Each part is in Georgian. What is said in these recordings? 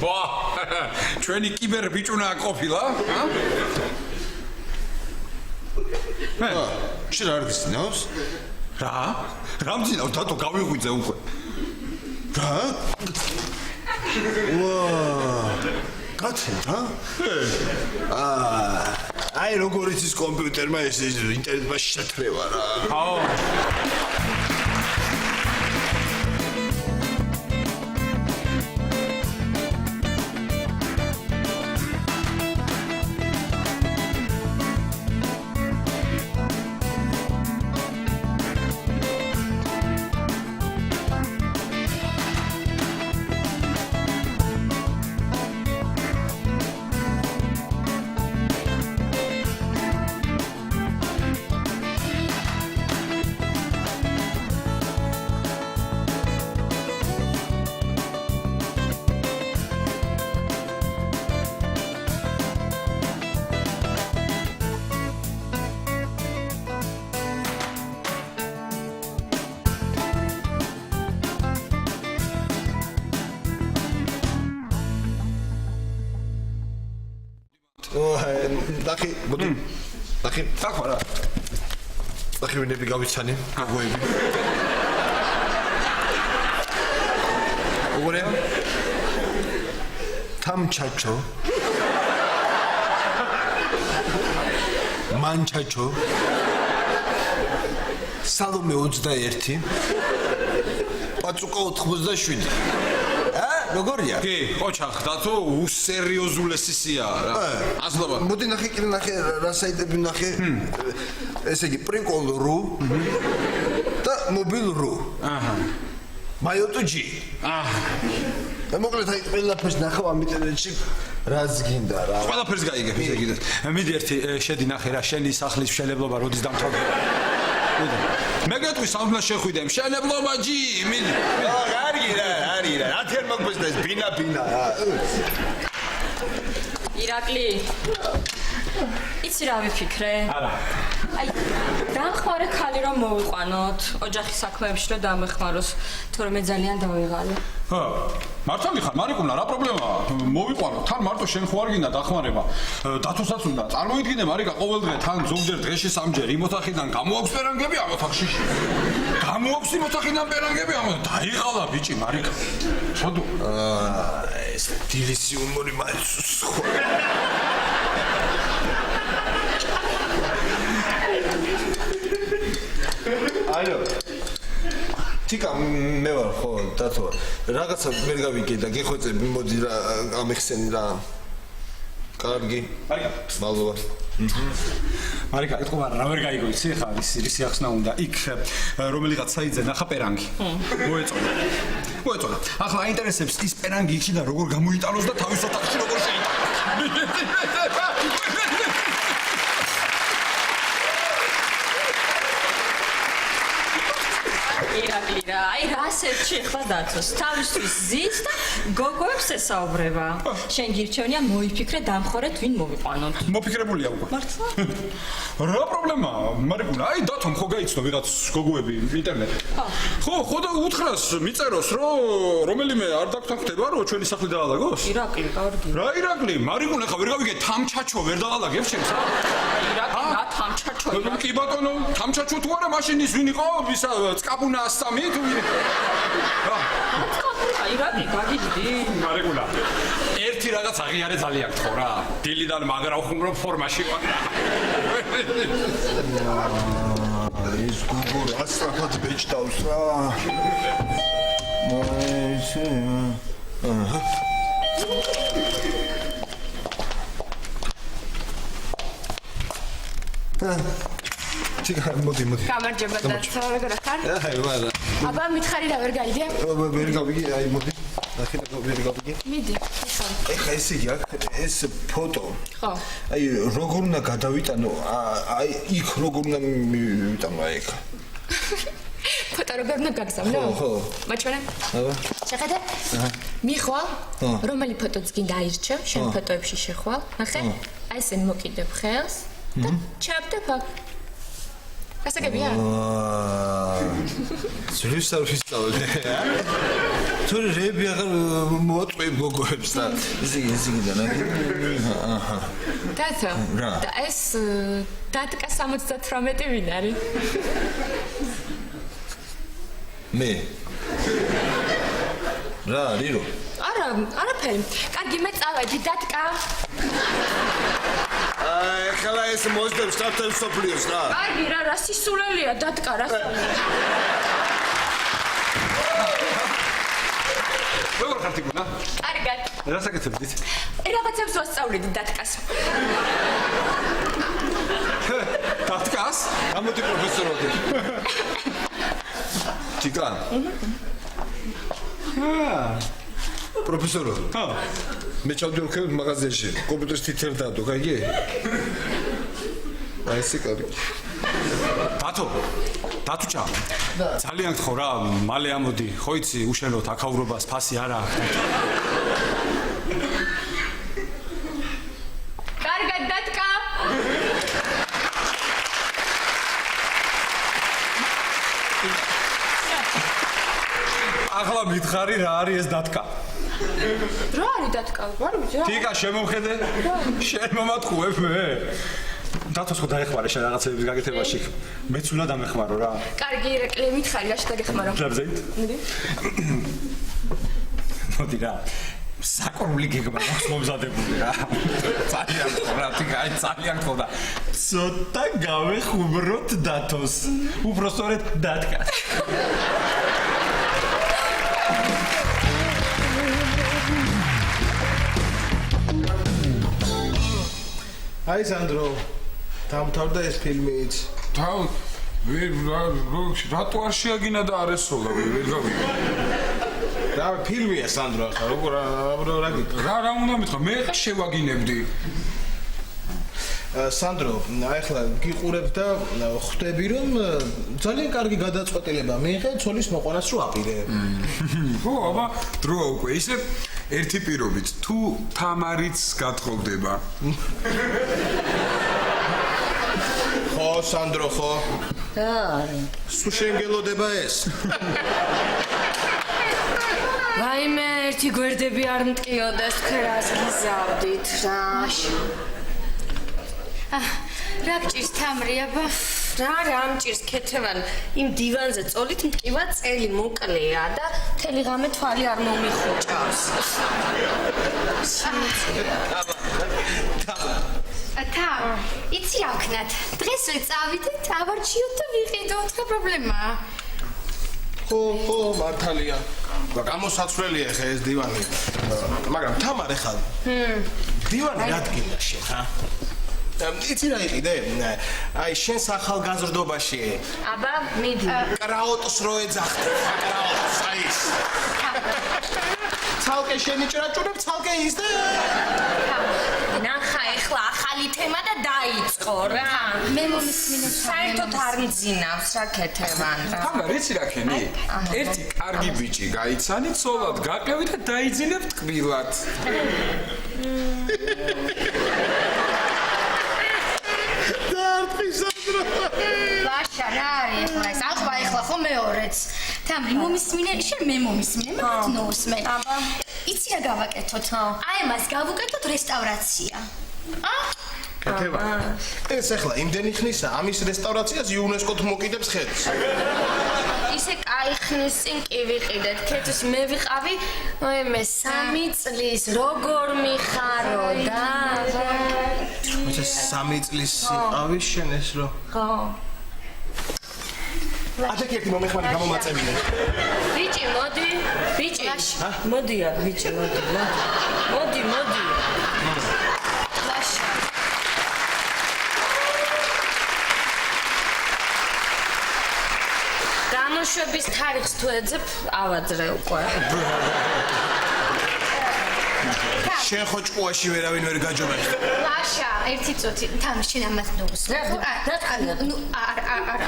ვა, ჩვენი კიბერ ბიჭუნა ყოფილა? შენ არ გისნავს? რა? რამძინავ დათო გავიღვიძე უკვე. რა? ვა! გაცემა? აი როგორ იცის კომპიუტერმა ეს ინტერნეტმა შეთრევა რა. აო. დახი, მოდი. დახი, დახმარა. დახი ვინები გავიცანი, გოგოები. გოგოები. თამჩაჩო. მანჩაჩო. სალომე 21. პაწუკა 87. როგორია? კი, ოჩახ, დათო უსერიოზულესია რა. აზლობა. მოდი ნახე, კიდე ნახე, რა საიტები ნახე. ესე იგი, პრიკოლ.ru და მობილ.ru. აჰა. მაიოტუჯი. აჰა. და მოკლედ აი ყველაფერს ნახავ ამ ინტერნეტში, რაც გინდა რა. ყველაფერს გაიგებ, ესე იგი. მიდი ერთი შედი ნახე რა, შენი სახლის მშენებლობა როდის დამთავრდება. მე გეტყვი სამდნა შეხვიდე მშენებლობა ჯი, მიდი. კარგი რა, რა თერ მოგბეს და ეს ბინა რა. ირაკლი. იცი რა ვიფიქრე? არა. აი, დამხმარე ხალი რომ მოვიყვანოთ, ოჯახის საქმეებში რომ დამეხმაროს, თორემე ძალიან დავიღალე. ჰა, მართალი ხარ, მარიკუნა, რა პრობლემაა? მოვიყვანო, თან მარტო შენ ხო არ გინდა დახმარება. დათოსაც უნდა. წარმოიდგინე, მარიკა, ყოველდღე თან ზოგჯერ დღეში სამჯერ იმ ოთახიდან გამოაქვს პერანგები ამ ოთახში. გამოაქვს იმ ოთახიდან პერანგები ამ ოთახში. დაიღალა ბიჭი, მარიკა. შოდო. ეს დილისი უმორი მაინც სხვა. აიო. თიკა მე ვარ ხო დათო რაღაცა ვერ გავიგე და გეხვეწები მოდი რა ამეხსენი რა კარგი მარიკა მადლობა მარიკა ეთქვა რა ვერ გაიგო იცი ხა ის ახსნა უნდა იქ რომელიღაც საიტზე ნახა პერანგი მოეწონა ახლა აინტერესებს ის პერანგი იქში და როგორ გამოიტანოს და თავის ოთახში როგორ შეიტანოს ირაკლი რა, აი რასეთში ხლა დათოს, თავისთვის ზის და გოგოებს ესაუბრება. შენ გირჩევნია მოიფიქრე დამხორეთ ვინ მოვიყვანოთ. მოფიქრებულია უკვე. მართლა? რა პრობლემაა? მარიკუნა, აი დათომ ხო გაიცნო ვიღაც გოგოები ინტერნეტში. ხო და უთხრას მიწეროს რომ რომელიმე არ დაგთანხმდება რომ ჩვენი სახლი დაალაგოს? ირაკლი, კარგი. რა ირაკლი? მარიკუნა ხა ვერ გავიგე თამჩაჩო ვერ დაალაგებს შენს რა? ირაკლი, რა თამჩაჩო? კი ბატონო, თამჩაჩო თუ არა მაშინ ის ვინ იყო? ისა წკაპუნა ასამი თუ ვინ? რა? ირაკლი, გაგიდი. მარიკუნა. ერთი რაღაც აღიარე ძალიან გთხოვ რა. დილიდან მაგრა უხუმრო ფორმაში ვარ. ის გოგო ასწრაფად ბეჭდავს რა. თიკა მოდი. გამარჯობა დათო, როგორ ხარ? აი ვარა. აბა მითხარი და ვერ გაიგე? ვერ გავიგე, აი მოდი. ნახე და ვერ გავიგე. მიდი. ეხა ესე იგი აქ ეს ფოტო. ხო. აი როგორ უნდა გადავიტანო? აი იქ როგორ უნდა მივიტანო აი ეგ? ფოტო როგორ უნდა გაგზავნო? ხო. მაჩვენე? აბა. შეხედე? მიხვალ? რომელი ფოტოც გინდა აირჩევ? შენ ფოტოებში შეხვალ? ნახე? აი ესე მოკიდებ ხელს და ჩაბდებ აქ. გასაგებია? ზუსტად ვისწავლე. თორე რეები აღარ მოაწყვე მოგოებს და ისინი და აჰა დათო რა? და ეს დატკა 78 ვინ არის? მე რა ლირო არაფერი. კარგი, მე წავედი დატკა. ახლა ეს მოძებს სტარტებს სოფლიოს რა. კარგი, რა სისულელია დატკა რა. როგორ ხარ თიკუნა? კარგად. რა საკეთებდით? რაღაცებს ვასწავლედი დატკას. დათკას? გამოდი პროფესოროდი. თიკა. პროფესორო. მე ჩავდივარ მაღაზიაში. კომპიუტერს თითერ დადო, გაიგე? აი ესე კარგი. დათუჩა. ძალიან გთხოვ რა, მალე ამოდი. ხო იცი, უშენოთ აქაურობას ფასი არა აქვს. კარგად დატკა. ახლა მითხარი რა არის ეს დათკა? რა არის დატკა? არ ვიცი რა. თიკა შემომხედე? შენ მომატყუებ მე? დათოს ხო დაეხმარე შენ რაღაცების გაკეთებაში. მეც უნდა დამეხმარო რა. კარგი, ირაკლი, მითხარი რა შეგეხმარო. ჟაბზეით? მიდი. მოდი რა. საკურვილი გეგმა აქვს მომზადებული რა. ძალიან ხორა, თიკა, ძალიან ხორა. ცოტა გავეხუბროთ დათოს. უბრალოდ დათკას. აი სანდრო დამთავრდა ეს ფილმიც რატო არ შეაგინა და არ ესოლა ვერ გავიგე რა ფილმია სანდრო ახლა როგორ რა გიქ რა უნდა მითხრა მე შევაგინებდი სანდრო ახლა გიყურებ და ხვდები რომ ძალიან კარგი გადაწყვეტილება მიიღე ცოლის მოყვანას რო აპირებ ხო აბა დროა უკვე ისე ერთი პირობით თუ თამარიც გათხოვდება ხო სანდრო ხო რა არის სულ შეგელოდება ეს ვაიმე ერთი გვერდები არ მტკიოდეს თქვენას გიზავდით რა რა გჭირს თამრიაბა რა მჭირს ქეთევან იმ დივანზე წოლით მტკივა წელი მოკლეა და მთელი ღამე თვალი არ მომიხუჭავს თა იცი რა ვქნათ დღეს წავიდეთ ავარჩიოთ და ვიყიდოთ რა პრობლემაა ხო მართალია გამოსაცვლელია ხე ეს დივანი მაგრამ თამარ ეხლა დივანი რადგინდა შენ ხა იცი რა იყიდე აი შენ ახალგაზრდობაში აბა მიდი კრაუტს რო ეძახდე კრაუტს აი ეს ცალკე შენიჭრაჭურებ ცალკე ის და ნახა ეხლა ახალი თემა და დაიწყო რა მე მომისმინე საერთოდ არ მძინავს რა ქეთევან რა თამარ იცი რა ქენი ერთი კარგი ბიჭი გაიცანი ცოლად გაყევი და დაიძინებ ტკბილად ვაშა რა არის ახლა ეს ახლა ხო მეორეც თამრი მომისმინე შენ მე მომისმინე მე ნოსმე აბა იცი რა გავაკეთოთ აი მას გავუკეთოთ რესტავრაცია კეთება ეს ახლა იმდენი ხნისა ამის რესტავრაციას იუნესკოთ მოკიდებს ხელს ისე კაი ხნის წინ კი ვიყიდეთ ქეთის მე ვიყავი მე 3 წლის როგორ მიხარო და ეს 3 წლის იყავი შენ ეს რო ხო ადეკ ერთი მომეხმარი გამომაწევინე ბიჭი მოდი ბიჭი მოდია ბიჭი მოდი ლაშა გამოშვების თარიღს თუ ეძებ ავაძრე უკვე შენ ხო ჭკუაში ვერავინ ვერ გაჯობებს ლაშა ერთი წუთი თან შენ ამას ნოუსმე ნუ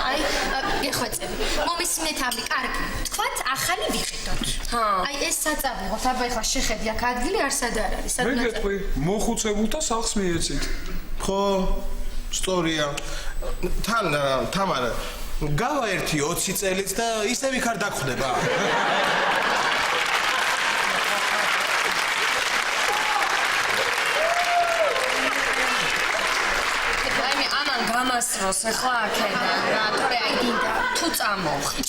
აი გეხვეწები მომისმინეთ ამი კარგი თქვათ ახალი ვიყიდოთ აი ეს საწავიღოთ აბა ეხლა შეხედი აქ ადგილი არსად არ არის მე გეტყვი მოხუცებულ და სახლს მიეცით ხო სწორია თან თამარ გავა ერთი 20 წელიც და ისე ვიქარ დაგხვდება დაასროს ახლა აქედან რა თორე აი დინდა თუ წამოვხი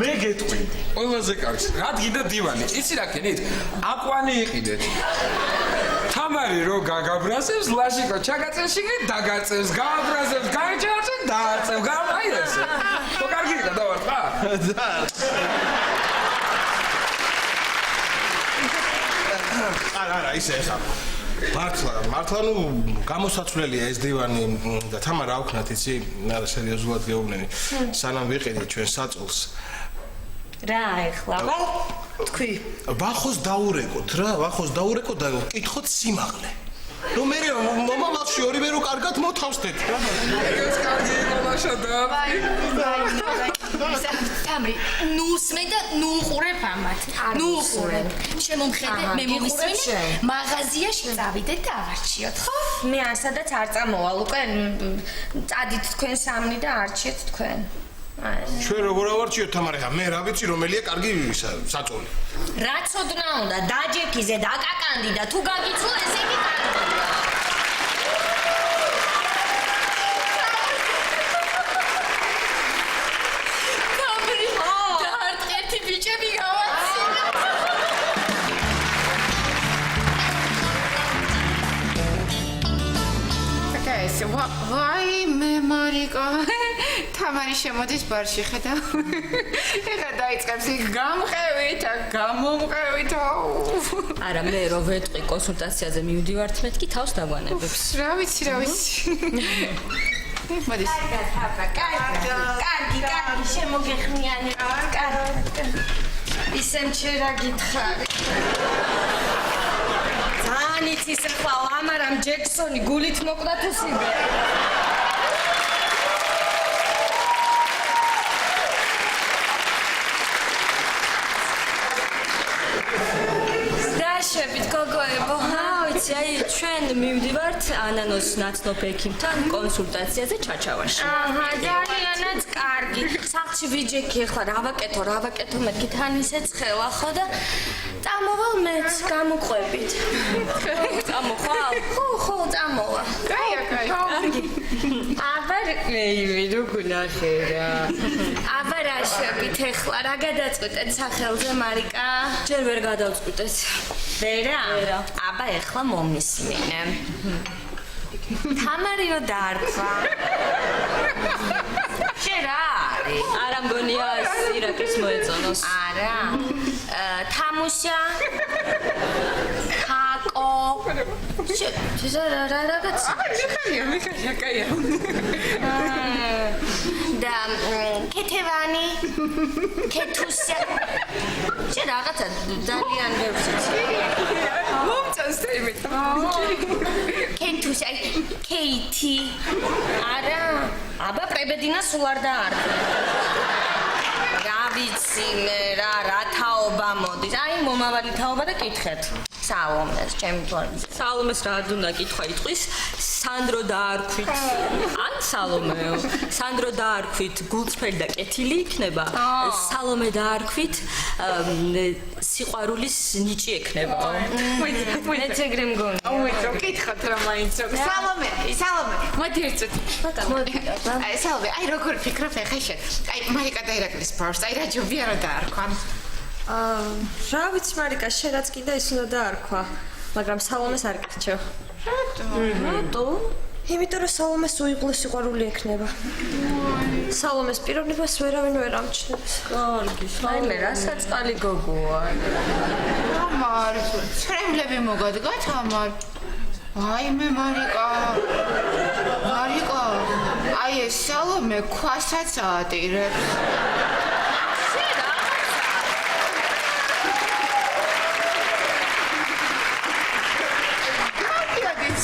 მე გეტყვი ყველაზე კარგს რა გინდა დივანი იცი რა ქენით აკვანი იყიდეთ თამარი რო გაგაბრაზებს ლაშიკო ჩაგაწევში დაგაწევს გააბრაზებს გაიჭარებს დააწევ გამაირეს ხო კარგი იყო დავარტყა არა ისე ხა მართლა ნუ გამოსაცვლელია ეს დივანი და თამარ აუქნათ იცი არა სერიოზულად გეუბნენი სანამ ვიყიდით ჩვენ საწოლს რა ეხლა თქვი ვახოს დაურეკოთ რა ვახოს დაურეკოთ და კითხოთ სიმაღლე ნუ მე მომავალში ორივე რო კარგად მოთავსდეთ ეს კარგი იყო ლაშა თამრი ნუ სმე და ნუ უყურებ ამათ ნუ უყურებ შემომხედე მე მომისმინე მაღაზიაში წავიდეთ და ავარჩიოთ ხო მე ასადაც არ წამოვალ უკვე წადით თქვენ სამნი და არჩიეთ თქვენ ჩვენ როგორ ავარჩიოთ თამარი ხა მე რა ვიცი რომელია კარგი საწოლი რა ცოდნა უნდა დაჯექიზე დაკაკანდი და თუ გაგიცულ ესე იგი კარგია თამრი და ერთი ბიჭები გავაცინე ეს ვაი მე მარიკა თამარი შემოდის ბარში ხედავ ეხა დაიწყებს იქ გამყევით გამომყევით არა მე რო ვეტყვი კონსულტაციაზე მივდივართ მეთქი თავს დაგვანებებს რა ვიცი მოდის კარგი შემოგეხმიანი კარგი ისემ ჩერა გითხარი ძალიან იცის ახლა ამარამ ჯექსონი გულით მოკვდა თუ სიმღერა შევით გოგოებო ვიცი აი ჩვენ მივდივართ ანანოს ნაცნობ ექიმთან კონსულტაციაზე ჩაჩავაში აჰა ძალიანაც კარგი სახლში ვიჯექი ახლა რა ვაკეთო მეთქი თან ისე ცხელა ხო და წამოვალ მეც გამოყვებით წამოხვალ ხო წამოვა კარგი აბარ მე როგორ რა აბარაშებით ახლა რა გადაწყვეტეთ სახელზე მარიკა ჯერ ვერ გადავწყვიტეთ ვერა აბა ახლა მომისმინე თამარი რო დაარქვა შენ რა არის არა მგონია ირაკლის მოეწონოს არა თამუშა ხაკო რა რაღაცა მიხარია კაია და კეთევანი კეთუსა შენ რაღაცა ძალიან ბევრი მომწონს თემით კეთუსა კეითი არა აბა პრებედინა სულ არ დაარქვა რა ვიცი მე რა თაობა მოდის აი მომავალი თაობა და კითხეთ სალომეს ჩემი თვალის სალომეს რა უნდა კითხვა იტყვის სანდრო დაარქვით ან სალომეო სანდრო დაარქვით გულწრფელი და კეთილი იქნება სალომე დაარქვით სიყვარულის ნიჭი ექნება მეც ეგრე მგონია აუეთო კითხოთ რა მაინც სალომე მოდი ერთად აი სალომე აი როგორ ფიქრობ ახლა შენ აი მარიკა და ირაკლის ბარს აი რა ჯობია რა დაარქვა რა ვიცი მარიკა შენ რაც კიდე ის უნდა დაარქვა მაგრამ სალომეს არ გირჩევ რატო? იმიტომ რომ სალომეს უიღლო სიყვარული ექნება სალომეს პიროვნებას ვერავინ ვერ ამჩნევს კარგი აი მე რასაც წალი გოგოა თამარ ცრემლები მოგადგა თამარ აი მე მარიკა აი ეს სალომე ქვასაც აატირებს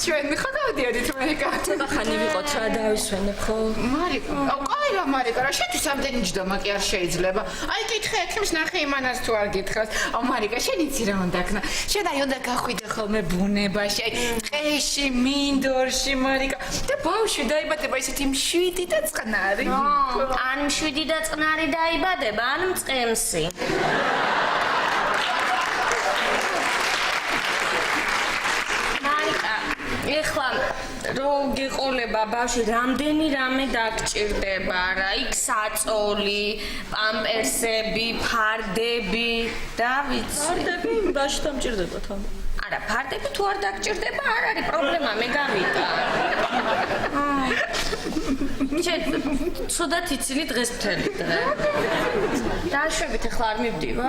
ჩვენ ხო დავდიოდით მარიკა ხანი ვიყოთ რა დავისვენებ ხო მარიკა ყველა მარიკა რა შეთვის ამდენი ჯდომა კი არ შეიძლება აი კითხე ექიმს ნახე იმანას თუ არ გითხავს მარიკა შენ იცი რა უნდა ქნა შენ აი უნდა გახვიდე ხოლმე ბუნებაში აი ტყეში მინდორში მარიკა და ბავშვი დაიბადება ისეთი მშვიდი და წყნარი ან მშვიდი და წყნარი დაიბადება ან მწყემსი ეხლა რო გეყოლება ბავშვი რამდენი რამე დაგჭირდება რა იქ საწოლი პამპერსები ფარდები და ვიცი ფარდები ბავშვს დამჭირდება თან არა ფარდები თუ არ დაგჭირდება არ არის პრობლემა მე გავიდა ცუდად იცინი დღეს მთელი დღე დაშვებით ახლა არ მივდივა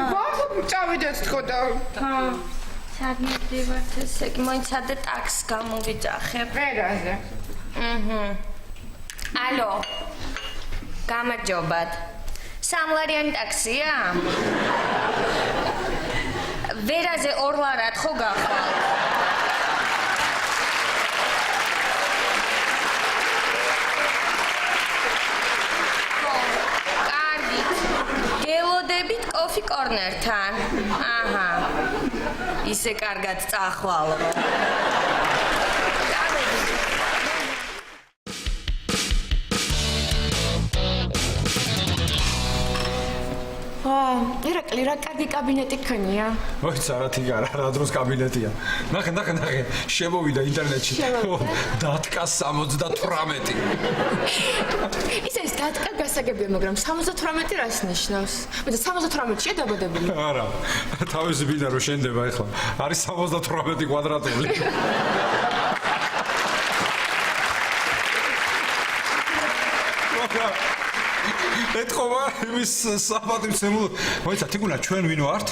წავიდეთ თქო და სად მივდივართ ესე იგი მოიცადე ტაქსს გამოვიძახებ ვერაზე ალო გამარჯობათ სამლარიანი ტაქსია ვერაზე ორლარად ხო გახვალ გელოდებით კოფი კორნერთან. აჰა. ისე კარგად წახვალ. ირაკლი, რა კარგი კაბინეტი ქონია. მოიცა რა თიგარა, რა დროს კაბინეტია. ნახე, შემოვიდა ინტერნეტში. დათკა 78. ისე ის დათკა გასაგებია, მაგრამ 78 რას ნიშნავს? მე 78-ია დაბადებული. არა, თავისი ბინა რო შენდება ახლა. არის 78 კვადრატული. ეთქობა იმის საფატიმცემულ მოიცა თიგუნა ჩვენ ვინ ვართ?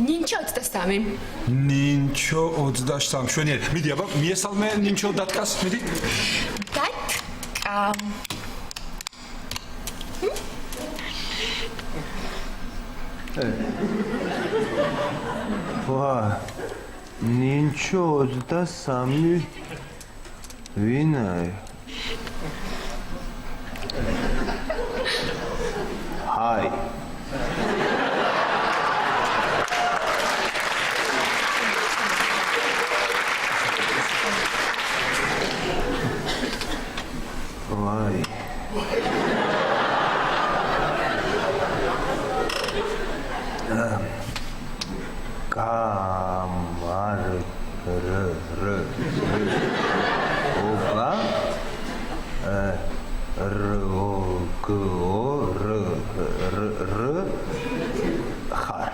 ნინჩო 23. ნინჩო 23 შვენიერი. მიდი აბა მიესალმე ნინჩო დათკას, მიდი. დათკა. ვა ნინჩო 23 ვინაა? Hi. Why? Kamar Oba ხარ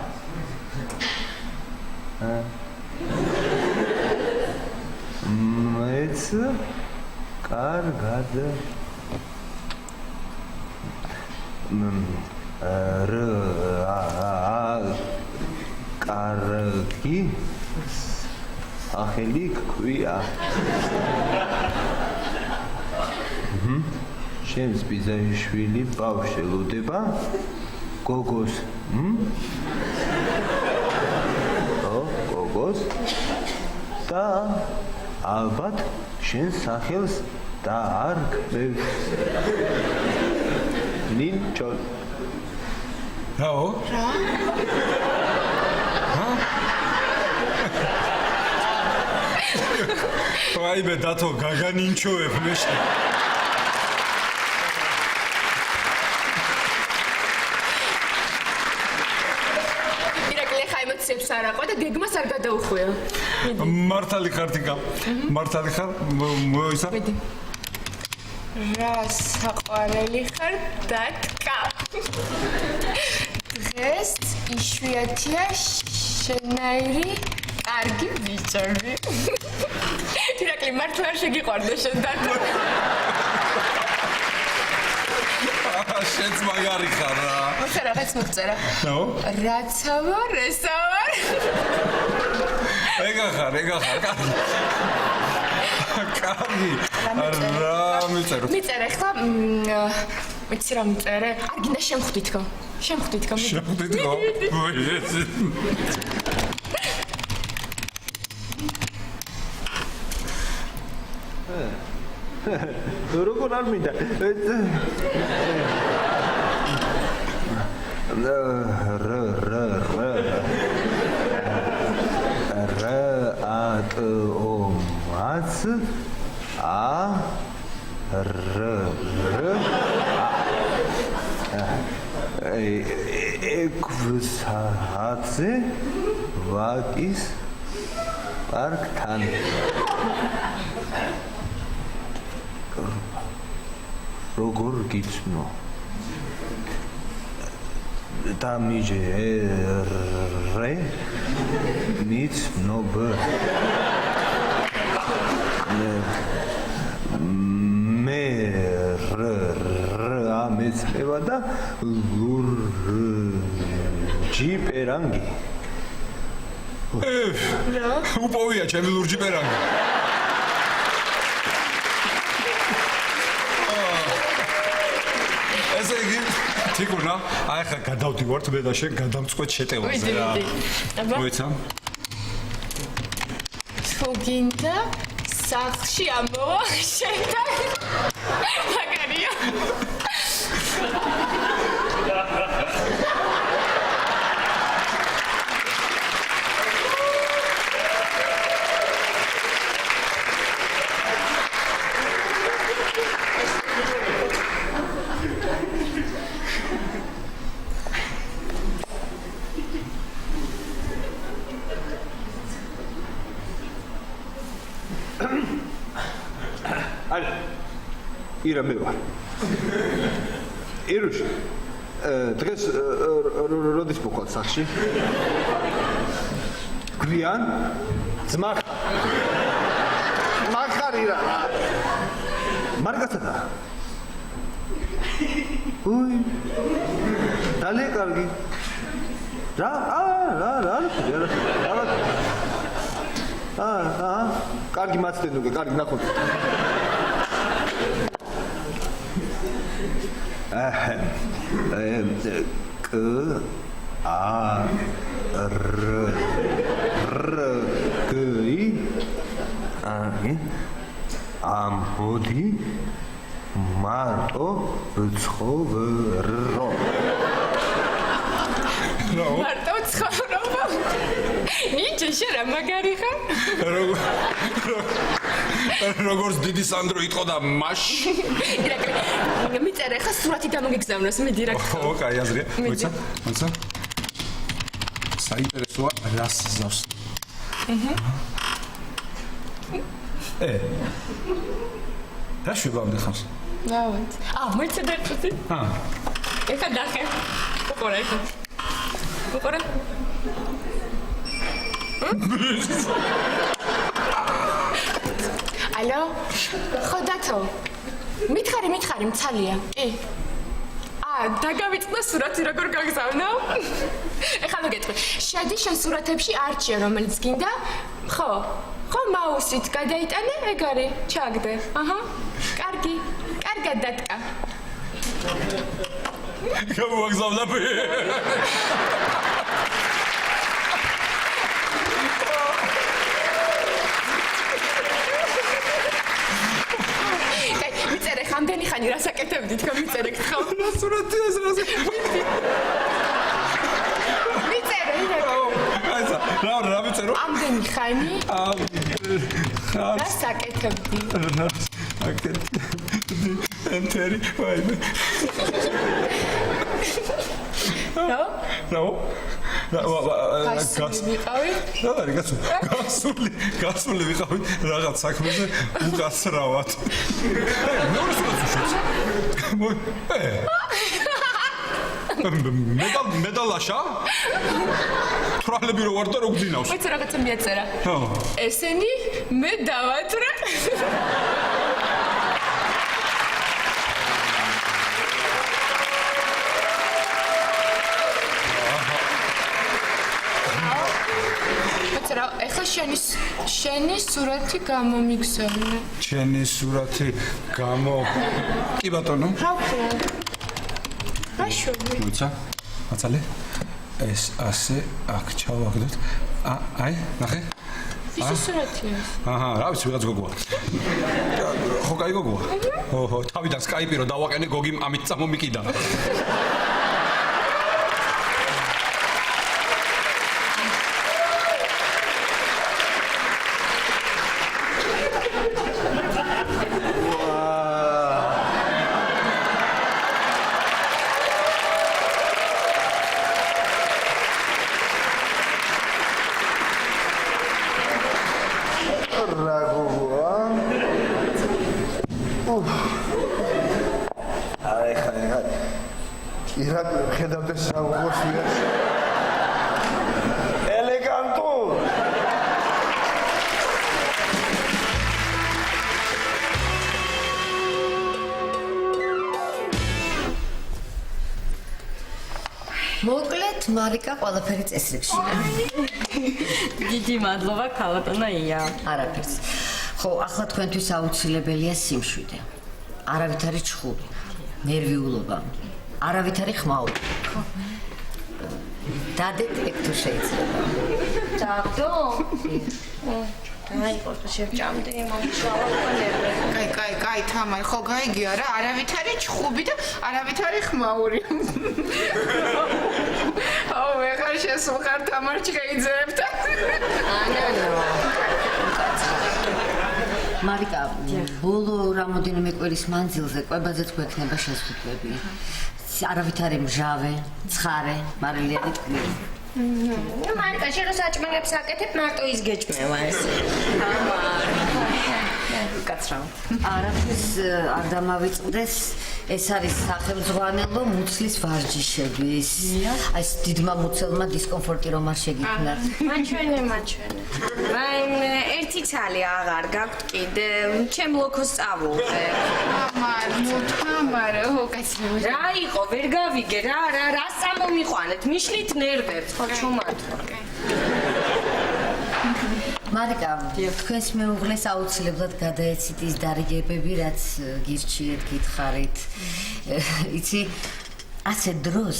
მეც კარგად კარგი ახალი ქვია შენს ბიზაიშვილი ბავშვი ელოდება გოგოს გოგოს და ალბათ შენს სახელს დაარქმევს ნინჩო რაო? რა? ვაიმე დათო გაგანინჩოებ მეშე არაყვა და გეგმას არ გადაუხვია. მართალი ხარ თიკა. მართალი ხარ მოიცა. მიდი. რა საყვარელი ხარ დათკა. დღეს იშვიათია შენაირი კარგი ბიჭები. ირაკლი მართლა შეგიყვარდა შენ დათკა. შენც მაგარი ხარ რა. მოხერა რაღაც მოგწერა. ნო? რაცა ვარ, ესა ვარ. ეგა ხარ, კარგი. კარგი. რა მიწერო? მიწერე ხლა ვიცი რა მიწერე? არ გინდა შემხვდითქო. შემხვდითქო. როგორ არ მინდა ატომაც ექვსათზე ვაკის პარკთან როგორ გიცნო? დამიჯერე მიცნობ მე ამეცება და ლურჯი პერანგი უპოვია ჩემი ლურჯი პერანგი ესე იგი თიკუნა აი ხა გადავდივართ მე და შენ გადამწყვეტ შეტევაზე რა მოიცა თუ გინდა სახლში ამოვა შენთან მაგარია ირა მე ვარ ირუშ დღეს როდის მოხვალ სახში გვიან ძმა მაგარ ირა მარგაცადა უი დალე კარგი რა კარგი მაცდენ უკვე კარგი ნახოთ კ ა ր გი აი ამბოდი მარტო ცხოვრო მარტო ცხოვრობა ნიჭი შენ რა მაგარი ხარ როგორც დიდი სანდრო იტყოდა მაშ ირაკლი მიწერე ხა სურათი დამოგეგზავნოს მე დირექტორ ხო კაი აზრია მოიცა საინტერესოა რას ზავს რა შევამდე ხავს დავით მოიცა დერწუთი ეხა დახე უყურე ალო ხო დათო მითხარი მცალია დაგავიწყდა სურათი როგორ გაგზავნა ეხლა მოგეთქვი შედი შენ სურათებში არჩიე რომელიც გინდა ხო მაუსით გადაიტანე ეგ არის ჩაგდე კარგი კარგად დატკა გამოგზავნა მიწერე ხამდენი ხანი რას აკეთებდი თქვენ მიწერე გთხოვ რა სურათია ეს მიწერე რა მიწერო ამდენი ხანი რას აკეთებდი ენტერი ვაიმე გასული ვიყავი რაღაც საქმეზე უკაცრავად მედალაშა თვალები რო ვარ და რო გძინავს მოიცა რაღაცა მიაწერა ესენი მე დავატრე ეხლა შენი სურათი გამომიგზავნე. შენი სურათი კი ბატონო. აშოვე. მოიცა? მაცალე? ეს ასე აქ ჩავაგდოთ. აი, ნახე. ის სურათია. რა ვიცი, ვიღაც გოგოა. ხო, კაი გოგოა. ოჰო, თავიდან სკაიპი რო დავაყენე გოგიმ ამით წამომიკიდა. აი ხა ირაკლი ხედავდეს რა უგოსია ელეგანტო მოკლედ მარიკა ყველაფერი წესრიგშია. დიდი მადლობა ქალბატონო ია. არაფერს. ხო, ახლა თქვენთვის აუცილებელია სიმშვიდე. არავითარი ჩხუბი, ნერვიულობა, არავითარი ხმაური. დადეთ ეგ თუ შეიძლება. დაგდო? აი, ყურე შევჭამდი, მომშალა ყანერვე. კაი, თამარ, ხო გაიგია რა, არავითარი ჩხუბი და არავითარი ხმაური. აუ, ეხლა შესუხარ თამარ ჩხეიძეებთ. მარიკა, ბოლო რამოდენიმე კვირის მანძილზე კვებაზეც გვექნება შესაძლებლები. არავითარი მჟავე, ცხარე, მარილიანი ტკბილი. მარიკა, შენ რო საჭმელებს აკეთებ, მარტო ის გეჭმევა ეს. კაცრავ. არაფერს არ დამავიწყდეს, ეს არის სახელმძღვანელო მუცლის ვარჯიშების. აი ეს დიდმა მუცელმა დისკომფორტი რომ არ შეგიქმნათ. მაჩვენე. ერთი ცალი აღარ გაქვთ კიდე, ჩემ ლოქოს წავულზე. თამარ, კაცი. რა იყო, ვერ გავიგე რა სამომიყვანეთ, მიშლით ნერვებს, ხო ჩუმართო. მარიკა, თქვენს მეუღლეს აუცილებლად გადაეცით ის დარიგებები, რაც გირჩიეთ, გითხარით. იცი, ასე დროს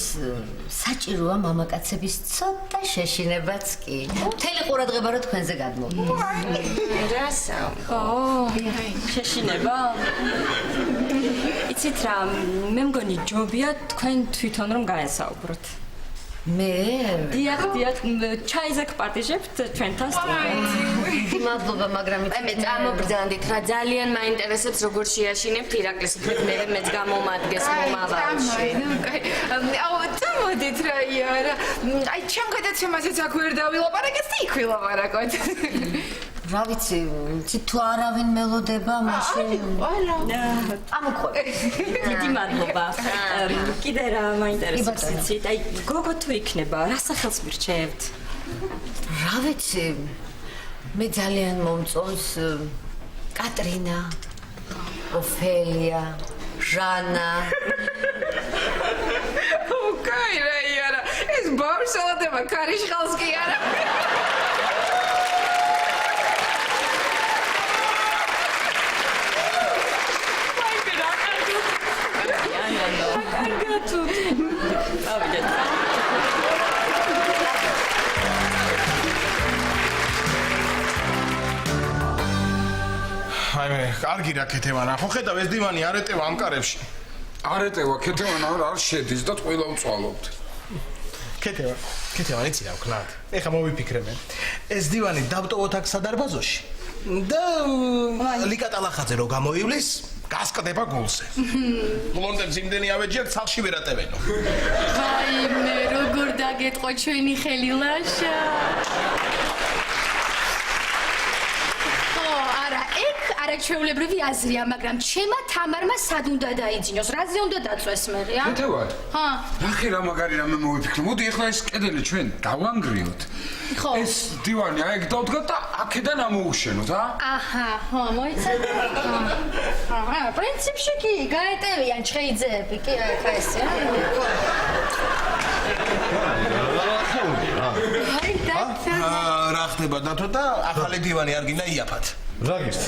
საჭიროა მამაკაცების ცოტა შეშინებაც კი. მთელი ყურადღება რო თქვენზე გადმოვიდა. რასა? ხო, შეშინება? იცით რა, მე მგონი ჯობია თქვენ თვითონ რომ გაესაუბროთ. მე? დიახ, ჩაიზე გპატიჟებთ ჩვენთან სტუმრად. მადლობა, მაგრამ მე წამობრძანდით რა ძალიან მაინტერესებს როგორ შეაშინებთ ირაკლეს იქნებ მე მეც გამომადგეს მომავალში. აუ, წამოდით რა ია. აი, ჩემ გადაცემასაც აქ ვერ დავილაპარაკეთ და იქ ვილაპარაკოთ. რა ვიცი, თუ არავინ მელოდება, მაშინ ამოყვე. დიდი მადლობა. კიდე რა მაინტერესებს იცით? აი, გოგო თუ იქნება, რა სახელს მირჩევთ? რა ვიცი, მე ძალიან მომწონს კატრინა, ოფელია, ჟანა. კაი რა ია. ეს ბავშვსალადება ქარიშხალს კი არა. აი მე, კარგი რა ქეთევანა, ხო ხედავ ეს დივანი არ ეტევა ამ კარებში. არ ეტევა ქეთევანა, არ შედის და ყველა უწვალობთ. ქეთევან იცი რა ვქნათ. ეხა მოვიფიქრე მე. ეს დივანი დავტოვოთ აქ სადარბაზოში და ლიკატალახაძე რო გამოივლის, გასკდება გულზე. ბლონდებს იმდენი ავეჯიათ, ცალში ვერ ატევენო. აი მე როგორ დაგეტყო ჩვენი ხელი ლაშა. არაჩვეულებრივი აზრია, მაგრამ ჩემა თამარმა სად უნდა დაიძინოს? რაზე უნდა დაწვეს მე რა? ქეთევან? ჰა. ნახე რა მაგარი რამე მოვიფიქრე. მოდი ახლა ეს კედელი ჩვენ დავანგრიოთ. ხო. ეს დივანი აი ეგ დავდგათ და აქედან ამოუშენოთ, ა? აჰა, ხო, მოიცადე. აჰა, პრინციპში კი გაეტევიან ჩხეიძეები, კი ახლა ესე. რა ხდება დათო და ახალი დივანი არ გინდა იაფათ. რა გიქს?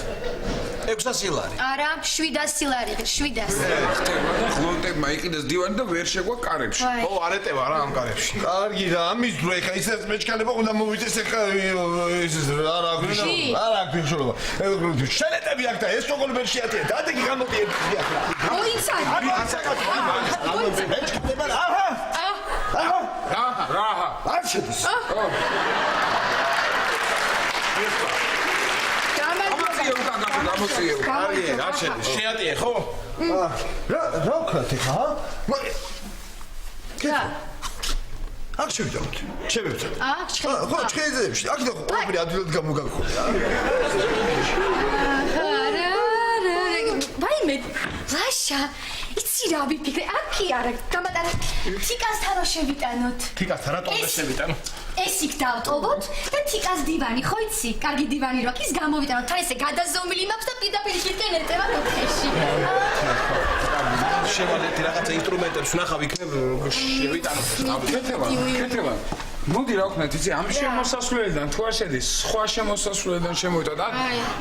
600 ლარი. არა, 700 ლარი, 700. ხდება და ხლონტებმა იყიდეს დივანი და ვერ შეგვა კარებში. ო, არ ეტევა რა ამ კარებში. კარგი რა, ამის დრო ეხა ისეთ მეჩქანება უნდა მოვიდეს ეხა ის არა აქვს შულობა. შენეტები აქ და ეს როგორ ვერ შეატია? დადეგი გამოდიეთ ახლა. მოიცადე. მეჩქანება აჰა. რა. არ შედის. გამოწიე. კარგი, არ შედის. შეატიე ხო? რა ვქნათ ეხა? რა? აქ შევიდოთ. შევებცოთ. აქ შევიდოთ. ხო, ჩხეიძეებში. აქ და ყველაფერი ადვილად გამოგაგხო. არა. ვაი, მე ლაშა იცი რა ვიფიქრე აქი არა გამატანე თიკასთან რო შევიტანოთ თიკასთან რატომ და შევიტანო ეს იქ დავტოვოთ და თიკას დივანი ხო იცი კარგი დივანი რო აქ ის გამოვიტანოთ თან ესე გადაზომილი მაქვს და პირდაპირ იქიდან ეტევა მოთხეში შევალეთ რაღაცა ინსტრუმენტებს ვნახავ იქნებ შევიტანოთ კეთება მოდი რა ვქნათ იცი ამ შემოსასვლელიდან თუ არ შედის სხვა შემოსასვლელიდან შემოვიდა და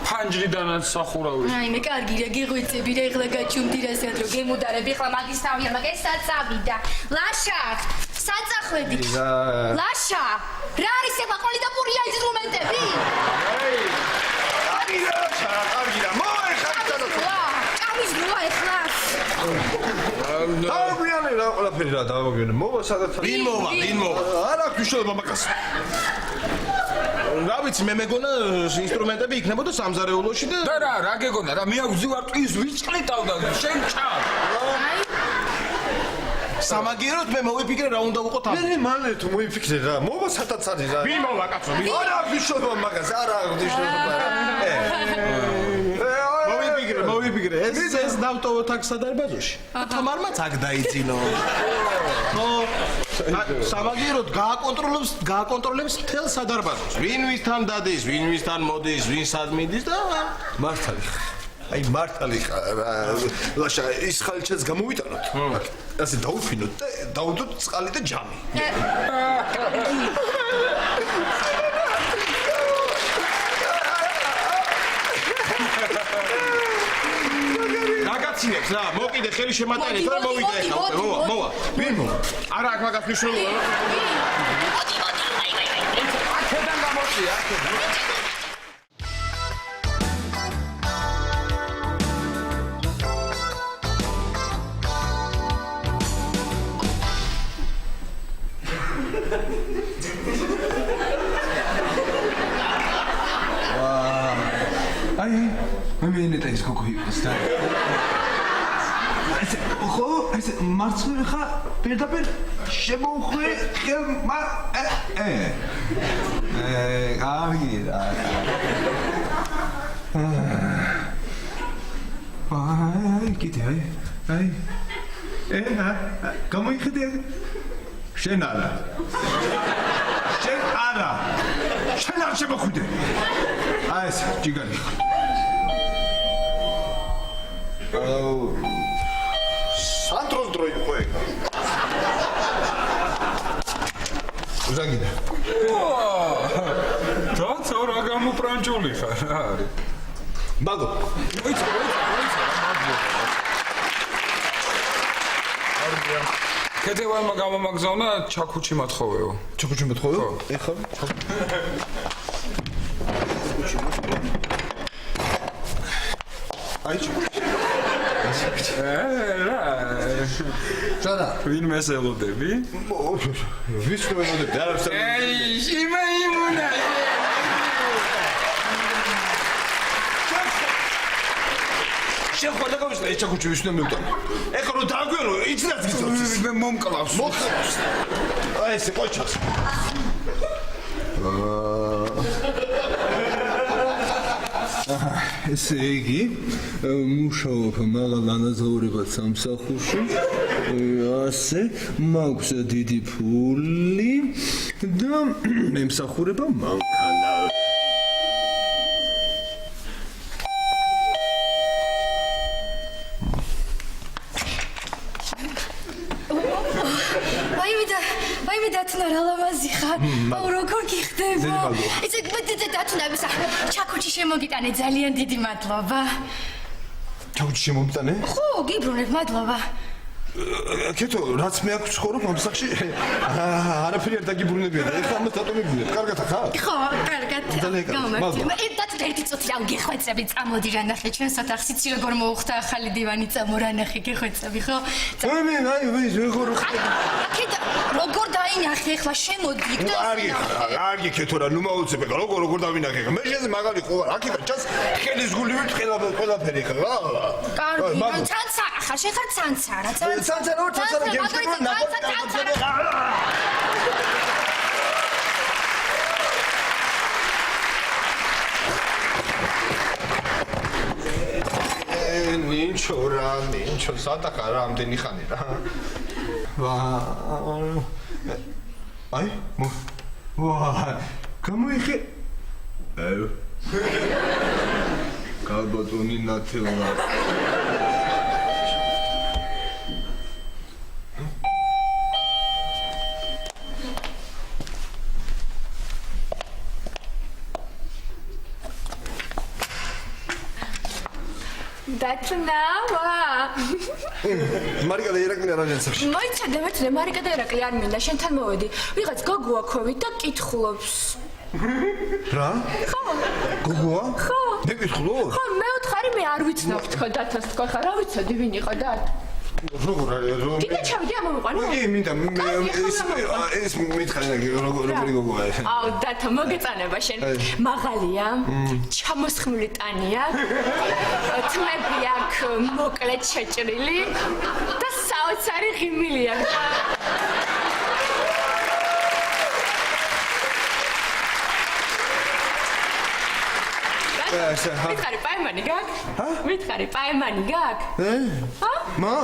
ფანჯრიდანაც სახურავი აი მე კარგი რა გეღვეწები რა ეხლა გაჩუმდი რასად რო გემუდარები ეხლა მაგის თავია მაგ ეს საწავიდა ლაშა საწახვედი ლაშა რა არის ეხლა ყოლი და პურია ინსტრუმენტები აი კარგი რა მოეხარდა კამის ნუა ეხლა აბრიანი რა ყველაფერი რა დავაგონე მოვა სადაც ვინ მოვა არა ქუშობა მაგას რა ვიცი მე მეგონა ინსტრუმენტები იქნებოდა სამზარეულოში და რა გეგონა რა მე აგვზივარ ტყის ვიწყლიტავდა შენ ჩარ სამაგიეროდ მე მოვიფიქრე რა უნდა ვუყოთ ამ მე მალე თუ მოიფიქრე რა მოვა სადაც არის რა ვინ მოვა კაცო არა ქუშობა მაგას არა ქუშობა მოვიფიქრე ეს დავტოვოთ აქ სადარბაზოში თამარმაც აქ დაიძინო ხო სამაგიეროდ გააკონტროლებს მთელ სადარბაზოს ვინ ვისთან დადის ვინ ვისთან მოდის ვინ სად მიდის და მართალი აი მართალი ლაშა ის ხალჩაც გამოვიტანოთ ასე დაუფინოთ და დაუდოთ წყალი და ჯამი გაგაცინებს რა მოკიდე ხელი შემატანეთ რა მოვიდე ახლა მოვა ვინ მოვა არა აქ მაგას მნიშვნელობა აქედან გამოწია აქედან აი მე ინეტა ის გოგოიყოს და ხო ეს მარცხნივ ხა პირდაპირ შემოუხვე ხელმა კარგი რა აი კიდე აი გამოიხედე შენ არა შენ არ შემოხვიდე აი ეს ჯიგარი სანტროს დრო იყო ეგ ზაგიდა და რა გამოპრანჭული ხარ რა არის მაგო მოიცა ქეთევანმა გამომაგზავნა ჩაქუჩი მათხოვეო ჩაქუჩი მათხოვეო ეხლა აი რა ვინ მესელოდები ვის მესელოდები არა იმუნა შენ ხო დაგავიშლა ეს ჩაქუჩი ვის უნდა მივტანო ეხლა რომ დაგვერო იცნაც გიწევს მე მომკლავს აი ეს ყოჩას ესე იგი მუშაობ მაღალ ანაზღაურებად სამსახურში ასე მაქვს დიდი ფული და მემსახურება მანქანა ვაიმე დათუნა რა ლამაზი ხარ აუ როგორ გიხდება იცი დათუნა ჩაქუჩი შემოგიტანე ძალიან დიდი მადლობა ჩაქუჩი შემოგიტანე ხო გიბრუნებ მადლობა კეთო რაც მე აქვს ხორო ამ სახში არაფერი არ დაგიბრუნებია და ეხლა ამას დატომებინეთ კარგად ხარ ხო კარგად გამარჯობა დათუნა ერთი წუთი რა გეხვეწები წამოდი რა ნახე ჩვენ სათახსიც როგორ მოუხდა ახალი დივანი წამორა ნახე გეხვეწები ხო მე აი როგორ დაინახე ახლა შემოდი იქ და კარგი კეთო რა ნუ მოუწები როგორ დავინახე მე შეზე მაგარი ხო ვარ აქ ჭას ხელის გული ვით ყველაფერი ხა კარგი ცანცა ხა შეხარ ცანცა რა ცანცა რა გემშება ნინჩო, სადახა რა ამდენი ხანი რა. აი, გამოიხე. გალბატონი ნათელა. დათნავა. მარიკა და ირაკლი არ არიან სახში. მოიცადე, მარიკა და ირაკლი არ მინდა, შენთან მოვედი. ვიღაც გოგოა ქოვით და კითხულობს. რა? ხო. გოგოა? ხო. მე კითხულობ? ხო, მე ვთხარი, მე არ ვიცნობ თქო დათას თქო, ხა რა ვიცოდი ვინ იყო დათ. როგორ არის? კიდე ჩავდი ამოვიყვანო? კი, მინდა ეს მითხარი როგორი გოგოა ეს? აუ, დათო, მოგეწანება შენ. მაღალია, ჩამოსხმული ტანი აქვს, თმები აქვს მოკლედ შეჭრილი და საოცარი ღიმილი აქვს. მითხარი პაემანი გაქვს? მითხარი პაემანი გაქვს? მა?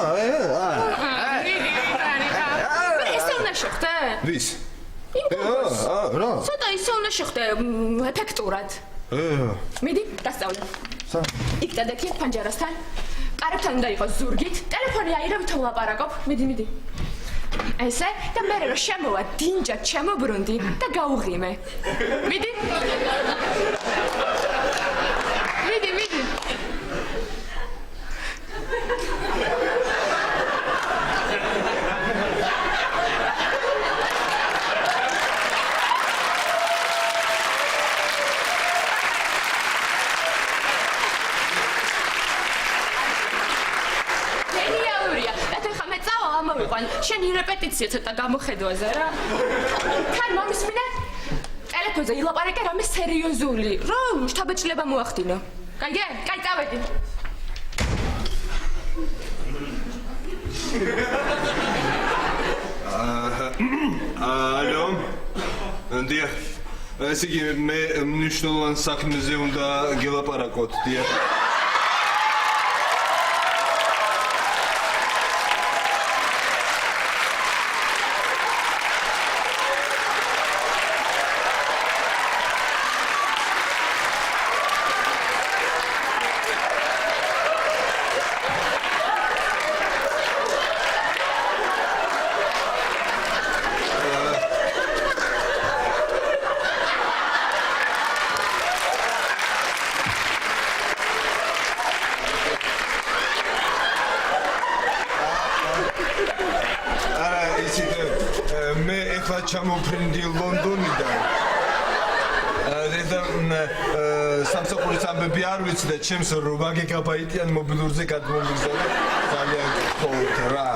ისე უნდა შეხვდე? ვის? რა? ცოტა ისე უნდა შეხვდე ეფექტურად. მიდი, დასწავლე. იქ დადექი ფანჯარასთან. კარებთან უნდა იყოს ზურგით, ტელეფონი აიღებ ვლაპარაკობ. მიდი. ესე და მე რო შემოვა დინჯად შემობრუნდი და გაუღიმე. მიდი. შენი რეპეტიცია ცოტა გამოხედვაზე რა. თან მომისმინე? ტელეფონზე ილაპარაკე რამე სერიოზული. რომ შთაბეჭდილება მოახდინო. კაიგე? კაი, წავედი. ალო. დიახ. ესე იგი მე მნიშვნელოვან საქმეზე უნდა გელაპარაკოთ, დიახ. ჩამოფრინდი ლონდონიდან. სამსახურის ამბები არ ვიცი და ჩემს 8 გიგაბაიტიან მობილურზე გადმომიგზავნე. ძალიან გქონდ რა.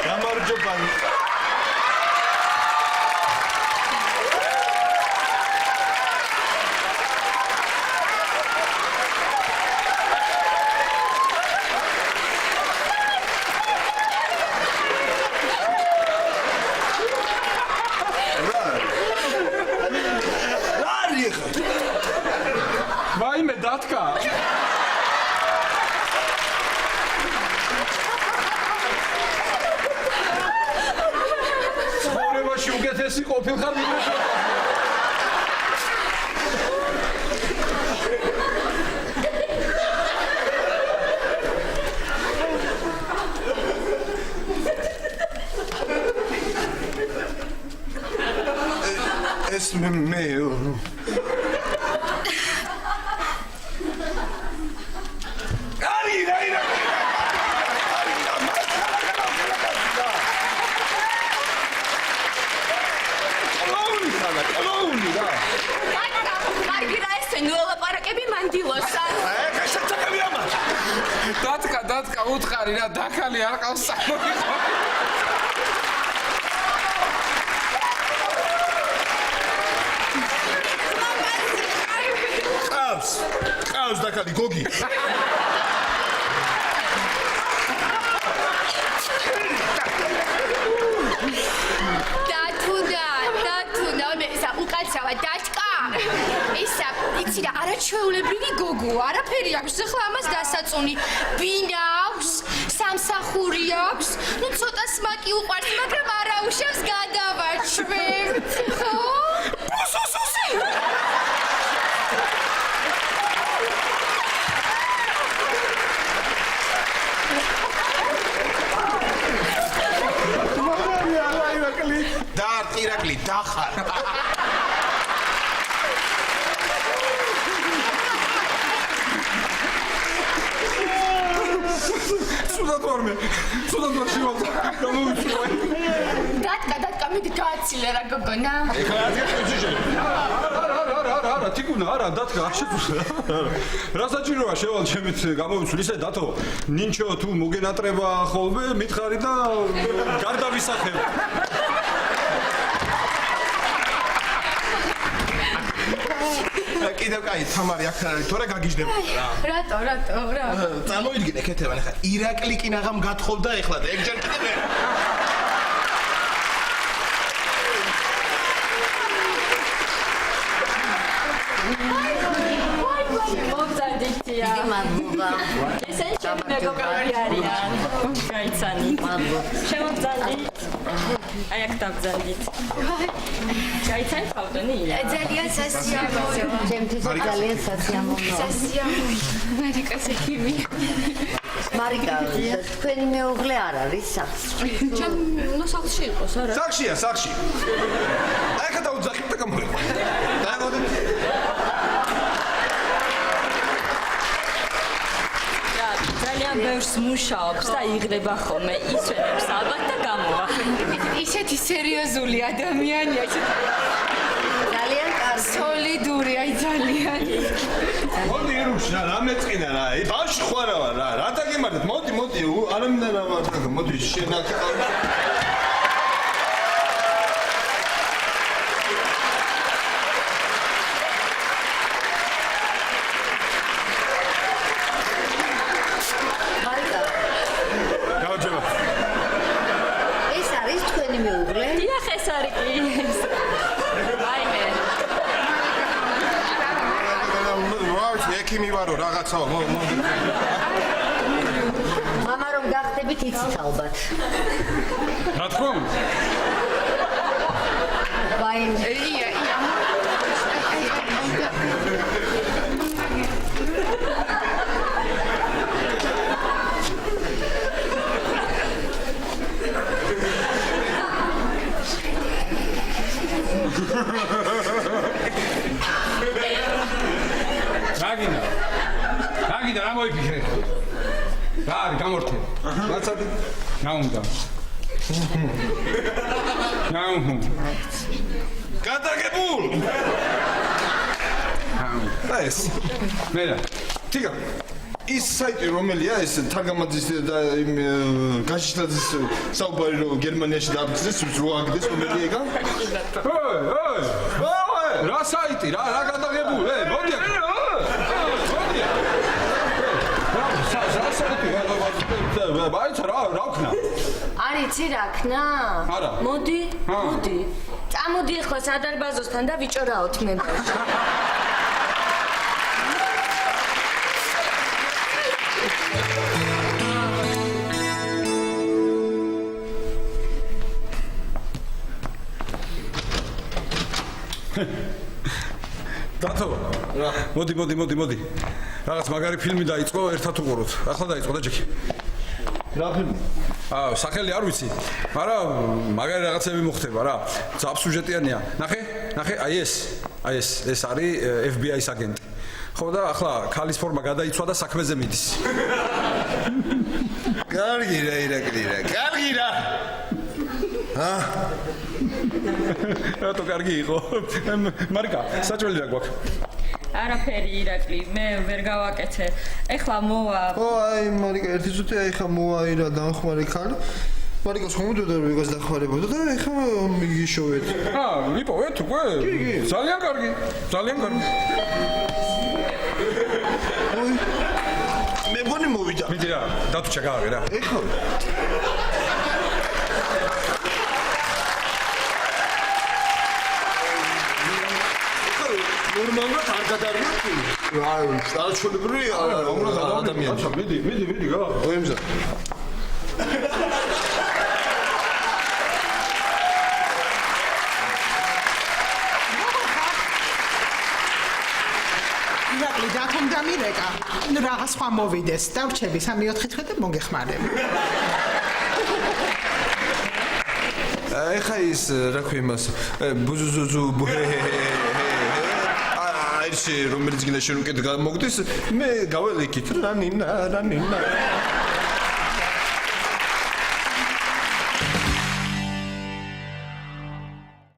გამარჯობა. ვაიმე დათკა. ცხოვრებაში უკეთესი ყოფილხარ ვინმე. ეს მე დათკა უთხარი რა დაქალი არ ყავს სამოიყო. ყავს დაავს დაკალი გოგი. დათუნა, მე ისა უკაცავა დათკა. ისა, იცი რა, არაჩვეულებრივი გოგოა, არაფერი აქვს, ახლა ამას დასაწუნი. ბინა აქვს, სამსახური აქვს. ნუ ცოტა სმაკი უყვარს, მაგრამ არა უშავს გადავაჩვევთ, ხო? სუსუსი. და ირაკლი დახარ. სულად ვარ შევალ გამოვიწვია. დათკა, მიდი გააცილე რა გოგონა. ეხლა არა, თიკუნა, არა, დათკა, არ შეწუხე. რა საჭიროა შევალ ჩემით გამოვიცვლი ისე დათო, ნინჩო თუ მოგენატრება ხოლმე, მითხარი და გარდავისახებ. კიდევ კაი, თამარი აქ არის, თორე გაგიჟდება რა. რატო? წარმოიდგინე ქეთევან, ხა ირაკლი კინაღამ გათხოვდა ეხლა და ეგ ჯერ კიდევ ვერ. მოგზადითია. დიდი მადლობა. ესენი ჩემი მეგობრები არიან. გაიცანით. შემოგზადით. აი აქ დავგზავნით. გაიცანით ხავდონი? ძალიან სასიამოვნოა. ჩემთვის ძალიან სასიამოვნოა. ამერიკას ექიმი. მარიკა, თქვენი მეუღლე არ არის სახლში. ნუ სახლში იყოს, არა? სახში. აი ხა დაუძახით და გამორიყვა. დააგოდე. ძალიან ბევრს მუშაობს და იღრება ხოლმე, ისვენებს ალბათ და გამოვა. ისეთი სერიოზული ადამიანია, ძალიან კარგი. სოლიდურია, ძალიან. მოდი რუშა, რა მეწყინა რა. ბავშვი ხوارა ვარ რა. რა დაგემართეთ? მოდი, არ მინდა რა ვარ. მოდი შენ აქ ყავ. ეს არის თქვენი მეუღლე? დიახ, ეს არის კი. აიმე. ექიმი ვარო რაღაცაო, მოდი. მამა რომ გახდებით იცით ალბათ. რა თქმა უნდა. ვაიმე. ია. რაგინდა რა მოიფიქრე? რა არის გამორთე? მაცადი. რა უნდა? გადაგებულ. ეს. მერე. თიგა. ის საიტი რომელია ეს თარგამაძის და იმ გაშიშლაძის საუბარი რომ გერმანიაში დააბრძეს რო აგდეს რომელია ეგა? ოი! რა საიტი? რა გადაგებულ? მოდი აქ. ბაიცა რა ვქნა? არიცი რა ქნა? არა. მოდი. წამოდი ახლა სადარბაზოსთან და ვიჭორაოთ მე. დათო. მოდი. რაღაც მაგარი ფილმი დაიწყო, ერთად უყუროთ. ახლა დაიწყო და ჯექი. რა ფილმი? სახელი არ ვიცი, მაგრამ მაგარი რაღაცები მოხდება რა. ძაბ სუჟეტიანია. ნახე, აი ეს არის FBI-ის აგენტი. ხო და ახლა ქალის ფორმა გადაიცვა და საქმეზე მიდის. კარგი რა ირაკლი რა. კარგი რა. რატო კარგი იყო? მარიკა, საჭველი რა გვაქვს? არაფერი ირაკლი, მე ვერ გავაკეთე. ეხლა მოვა. აი მარიკა ერთი წუთი ახლა მოაირა დამხმარე ქალი. მარიკას ხომდოდა რომ ეგას დახმარებოდა და ახლა მიგიშოვეთ. ლიპოვეთ უკვე? ძალიან კარგი. მე მგონი მოვიდა. მიდი რა, დათო ჩაგააღე რა. ეხლა ნორმალურად არ გადარგმართი. აი, არაჩვეულებრივი ადამიანი. მიდი გა. ოემზა. ირაკლი დათომ დამირეკა. რაღა სხვა მოვიდეს. დავრჩები 3-4 დღე და მოგეხმარებ. ეხა ის რა ქვია იმას ბუზუზუ აირში რომელიც გინდა შენ უკეთ გამოგდეს მე გაველიქით რა ნინა